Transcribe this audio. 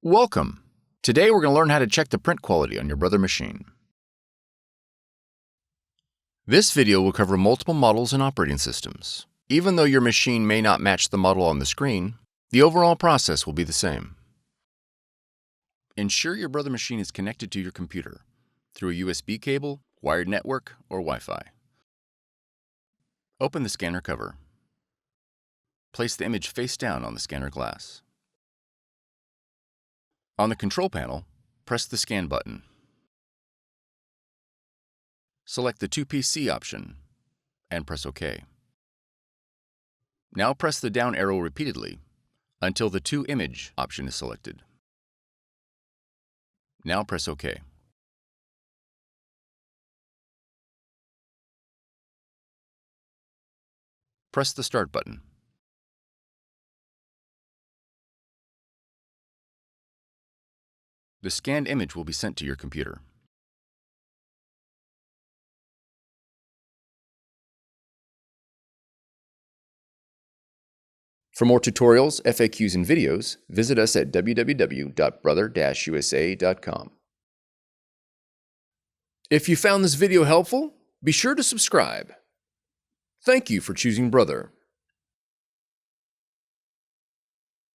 Welcome! Today we're going to learn how to check the print quality on your Brother machine. This video will cover multiple models and operating systems. Even though your machine may not match the model on the screen, the overall process will be the same. Ensure your Brother machine is connected to your computer through a USB cable, wired network, or Wi-Fi. Open the scanner cover. Place the image face down on the scanner glass. On the control panel, press the Scan button. Select the 2PC option and press OK. Now press the down arrow repeatedly until the 2 Image option is selected. Now press OK. Press the Start button. The scanned image will be sent to your computer. For more tutorials, FAQs, and videos, visit us at www.brother-usa.com. If you found this video helpful, be sure to subscribe. Thank you for choosing Brother.